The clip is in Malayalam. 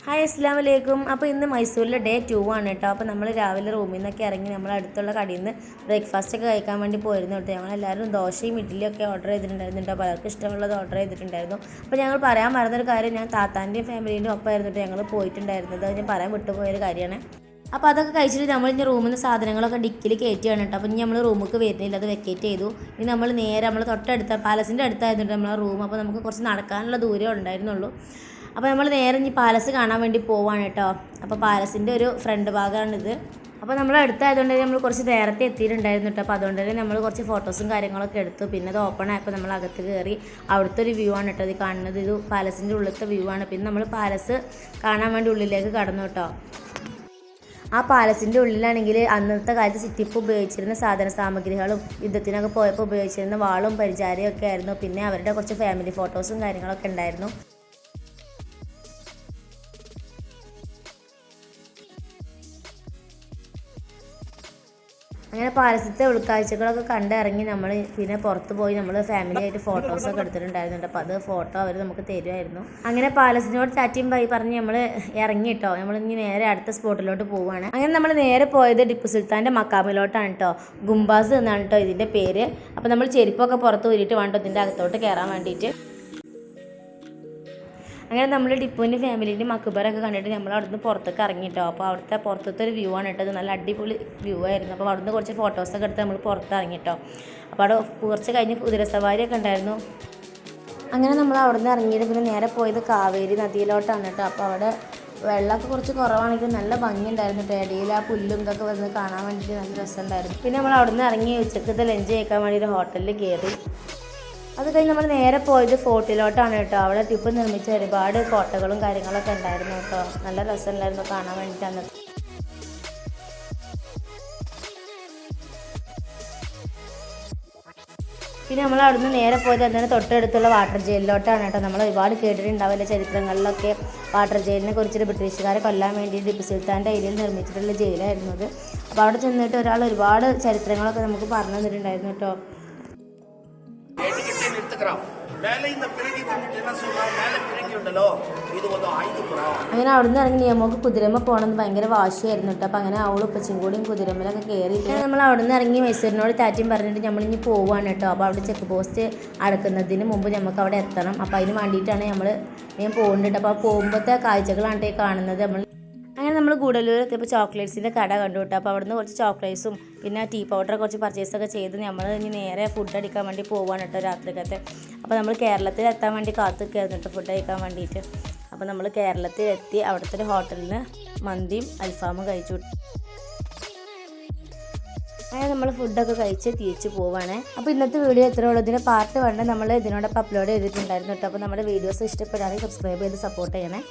ഹായ് അസ്സലാമു അലൈക്കും. അപ്പോൾ ഇന്ന് മൈസൂരിലെ ഡേ 2 ആണ് കേട്ടോ. അപ്പോൾ നമ്മൾ രാവിലെ റൂമിൽ നിന്നൊക്കെ ഇറങ്ങി നമ്മൾ അടുത്തുള്ള കടയിൽ നിന്ന് ബ്രേക്ക്ഫാസ്റ്റ് ഒക്കെ കഴിക്കാൻ വേണ്ടി പോയിരുന്നു കേട്ടോ. ഞങ്ങളെല്ലാവരും ദോശയും ഇഡ്ഡലിയൊക്കെ ഓർഡർ ചെയ്തിട്ടുണ്ടായിരുന്നു കേട്ടോ. പലർക്കും ഇഷ്ടമുള്ളത് ഓർഡർ ചെയ്തിട്ടുണ്ടായിരുന്നു. അപ്പോൾ ഞങ്ങൾ പറയാൻ മറന്നൊരു കാര്യം, ഞാൻ താത്താൻ്റെയും ഫാമിലീൻ്റെ ഒപ്പമായിരുന്നു കേട്ടോ ഞങ്ങൾ പോയിട്ടുണ്ടായിരുന്നത്. അത് ഞാൻ പറയാൻ വിട്ടുപോയൊരു കാര്യമാണ്. അപ്പോൾ അതൊക്കെ കഴിച്ചിട്ട് നമ്മൾ ഇനി റൂമിൽ നിന്ന് സാധനങ്ങളൊക്കെ ഡിക്കിൽ കയറ്റിയാണ് കേട്ടോ. അപ്പോൾ ഇനി നമ്മൾ റൂമിലേക്ക് വരുന്നില്ല, അത് വെക്കേറ്റ് ചെയ്തു. ഇനി നമ്മൾ നേരെ നമ്മൾ തൊട്ടടുത്ത പാലസിൻ്റെ അടുത്തായിരുന്നു നമ്മളെ റൂം. അപ്പോൾ നമുക്ക് കുറച്ച് നടക്കാനുള്ള ദൂരം ഉണ്ടായിരുന്നുള്ളൂ. അപ്പോൾ നമ്മൾ നേരെ ഇനി പാലസ് കാണാൻ വേണ്ടി പോവാണ് കേട്ടോ. അപ്പോൾ പാലസിൻ്റെ ഒരു ഫ്രണ്ട് ഭാഗമാണിത്. അപ്പോൾ നമ്മൾ അടുത്തായതുകൊണ്ട് തന്നെ നമ്മൾ കുറച്ച് നേരത്തെ എത്തിയിട്ടുണ്ടായിരുന്നു കേട്ടോ. അപ്പോൾ അതുകൊണ്ട് തന്നെ നമ്മൾ കുറച്ച് ഫോട്ടോസും കാര്യങ്ങളൊക്കെ എടുത്തു. പിന്നെ അത് ഓപ്പൺ ആയപ്പോൾ നമ്മൾ അകത്ത് കയറി. അവിടുത്തെ ഒരു വ്യൂ ആണ് കേട്ടോ ഇത് കാണുന്നത്. ഇത് പാലസിൻ്റെ ഉള്ളിലത്തെ വ്യൂ ആണ്. പിന്നെ നമ്മൾ പാലസ് കാണാൻ വേണ്ടി ഉള്ളിലേക്ക് കടന്നു കേട്ടോ. ആ പാലസിൻ്റെ ഉള്ളിലാണെങ്കിൽ അന്നത്തെ കാലത്ത് സിറ്റിപ്പ് ഉപയോഗിച്ചിരുന്ന സാധന സാമഗ്രികളും യുദ്ധത്തിനൊക്കെ പോയപ്പോൾ ഉപയോഗിച്ചിരുന്ന വാളും പരിചാരയും ഒക്കെ ആയിരുന്നു. പിന്നെ അവരുടെ കുറച്ച് ഫാമിലി ഫോട്ടോസും കാര്യങ്ങളൊക്കെ ഉണ്ടായിരുന്നു. അങ്ങനെ പാലസത്തെ ഉൾക്കാഴ്ചകളൊക്കെ കണ്ടിറങ്ങി നമ്മൾ പിന്നെ പുറത്ത് പോയി നമ്മൾ ഫാമിലി ആയിട്ട് ഫോട്ടോസൊക്കെ എടുത്തിട്ടുണ്ടായിരുന്നുണ്ട്. അപ്പോൾ അത് ഫോട്ടോ അവർ നമുക്ക് തരുമായിരുന്നു. അങ്ങനെ പാലസിനോട് ടാറ്റയും ബൈ പറഞ്ഞ് നമ്മൾ ഇറങ്ങി കേട്ടോ. നമ്മൾ ഇനി നേരെ അടുത്ത സ്പോട്ടിലോട്ട് പോവുകയാണ്. അങ്ങനെ നമ്മൾ നേരെ പോയത് ടിപ്പു സുൽത്താൻ്റെ മക്കാമിലോട്ടാണ് കേട്ടോ. ഗുംബാസ് എന്നാണ് കേട്ടോ ഇതിൻ്റെ പേര്. അപ്പോൾ നമ്മൾ ചെരുപ്പൊക്കെ പുറത്ത് ഊരിയിട്ട് വേണ്ടോ ഇതിൻ്റെ അകത്തോട്ട് കയറാൻ വേണ്ടിയിട്ട്. അങ്ങനെ നമ്മൾ ടിപ്പുവിൻ്റെ ഫാമിലിൻ്റെ മക്ബറൊക്കെ കണ്ടിട്ട് നമ്മൾ അവിടുന്ന് പുറത്തേക്ക് ഇറങ്ങിയിട്ടോ. അപ്പോൾ അവിടുത്തെ പുറത്തത്തെ ഒരു വ്യൂ ആണ് കേട്ടത്. നല്ല അടിപൊളി വ്യൂ ആയിരുന്നു. അപ്പോൾ അവിടുന്ന് കുറച്ച് ഫോട്ടോസൊക്കെ എടുത്ത് നമ്മൾ പുറത്ത് ഇറങ്ങിയിട്ടോ. അപ്പോൾ അവിടെ കുറച്ച് കഴിഞ്ഞ് കുതിരസവാരിയൊക്കെ ഉണ്ടായിരുന്നു. അങ്ങനെ നമ്മൾ അവിടുന്ന് ഇറങ്ങിയിട്ട് പിന്നെ നേരെ പോയത് കാവേരി നദിയിലോട്ടാണ് കേട്ടോ. അപ്പോൾ അവിടെ വെള്ളമൊക്കെ കുറച്ച് കുറവാണെങ്കിൽ നല്ല ഭംഗിയുണ്ടായിരുന്നു കേട്ടോ. ഇടയിൽ ആ പുല്ലും ഇതൊക്കെ വന്ന് കാണാൻ വേണ്ടിയിട്ട് നല്ല രസമുണ്ടായിരുന്നു. പിന്നെ നമ്മൾ അവിടുന്ന് ഇറങ്ങി ഉച്ചക്കത്തെ ലഞ്ച് കഴിക്കാൻ വേണ്ടി ഒരു ഹോട്ടലിൽ കയറി. അത് കഴിഞ്ഞ് നമ്മൾ നേരെ പോയത് ഫോർട്ടിലോട്ടാണ് കേട്ടോ. അവിടെ ടിപ്പ് നിർമ്മിച്ച ഒരുപാട് കോട്ടകളും കാര്യങ്ങളൊക്കെ ഉണ്ടായിരുന്നു കേട്ടോ. നല്ല രസമുണ്ടായിരുന്നു കാണാൻ വേണ്ടിയിട്ടാണ്. പിന്നെ നമ്മൾ അവിടുന്ന് നേരെ പോയത് എന്താണ് തൊട്ടടുത്തുള്ള വാട്ടർ ജയിലിലോട്ടാണ് കേട്ടോ. നമ്മൾ ഒരുപാട് കേട്ടിട്ടുണ്ടാവില്ല ചരിത്രങ്ങളിലൊക്കെ വാട്ടർ ജയിലിനെ കുറിച്ചിട്ട് ബ്രിട്ടീഷുകാരെ കൊല്ലാൻ വേണ്ടി ടിപ്പു സുൽത്താൻ്റെ ഏരിയയിൽ നിർമ്മിച്ചിട്ടുള്ള ജയിലായിരുന്നു അത്. അപ്പോൾ അവിടെ ചെന്നിട്ട് ഒരാൾ ഒരുപാട് ചരിത്രങ്ങളൊക്കെ നമുക്ക് പറഞ്ഞു തന്നിട്ടുണ്ടായിരുന്നു കേട്ടോ. അങ്ങനെ അവിടുന്ന് ഇറങ്ങി നിയമമൊക്കെ കുതിരമ്മ പോകണമെന്ന് ഭയങ്കര വാശിയായിരുന്നു കേട്ടോ. അപ്പോൾ അങ്ങനെ അവളും ഉപ്പച്ചും കൂടിയും കുതിരമ്മലൊക്കെ കയറി. നമ്മൾ അവിടുന്ന് ഇറങ്ങി മൈസൂരിനോട് ടാറ്റയും പറഞ്ഞിട്ട് നമ്മളിനി പോവുകയാണ് കേട്ടോ. അപ്പോൾ അവിടെ ചെക്ക് പോസ്റ്റ് അടക്കുന്നതിന് മുമ്പ് നമുക്ക് അവിടെ എത്തണം. അപ്പോൾ അതിന് വേണ്ടിയിട്ടാണ് ഞാൻ പോകുന്നുണ്ട്. അപ്പോൾ പോകുമ്പോഴത്തെ കാഴ്ചകളാണ് കാണുന്നത്. അങ്ങനെ നമ്മൾ ഗൂഡല്ലൂർ എത്തിയപ്പോൾ ചോക്ലേറ്റ്സിൻ്റെ കട കണ്ടു കേട്ടോ. അപ്പോൾ അവിടുന്ന് കുറച്ച് ചോക്ലേറ്റ്സും പിന്നെ ടീ പൗഡർ കുറച്ച് പർച്ചേസൊക്കെ ചെയ്ത് നമ്മൾ ഇനി നേരെ ഫുഡ് അടിക്കാൻ വേണ്ടി പോവാണ് കേട്ടോ രാത്രിക്കത്തെ. അപ്പോൾ നമ്മൾ കേരളത്തിൽ എത്താൻ വേണ്ടി കാത്തുനിൽക്കുകയായിരുന്നു കേട്ടോ ഫുഡ് കഴിക്കാൻ വേണ്ടിയിട്ട്. അപ്പോൾ നമ്മൾ കേരളത്തിൽ എത്തി. അവിടുത്തെ ഒരു ഹോട്ടലിൽ നിന്ന് മന്തിയും അൽഫാമും കഴിച്ചു. അങ്ങനെ നമ്മൾ ഫുഡൊക്കെ കഴിച്ച് തിരിച്ച് പോവുകയാണ്. അപ്പോൾ ഇന്നത്തെ വീഡിയോ എത്ര ഉള്ളൂ. ഇതിൻ്റെ പാർട്ട് 1 നമ്മൾ ഇതിനോടൊപ്പം അപ്ലോഡ് ചെയ്തിട്ടുണ്ടായിരുന്നു കേട്ടോ. അപ്പോൾ നമ്മുടെ വീഡിയോസ് ഇഷ്ടപ്പെടാതെ സബ്സ്ക്രൈബ് ചെയ്ത് സപ്പോർട്ട് ചെയ്യണേ.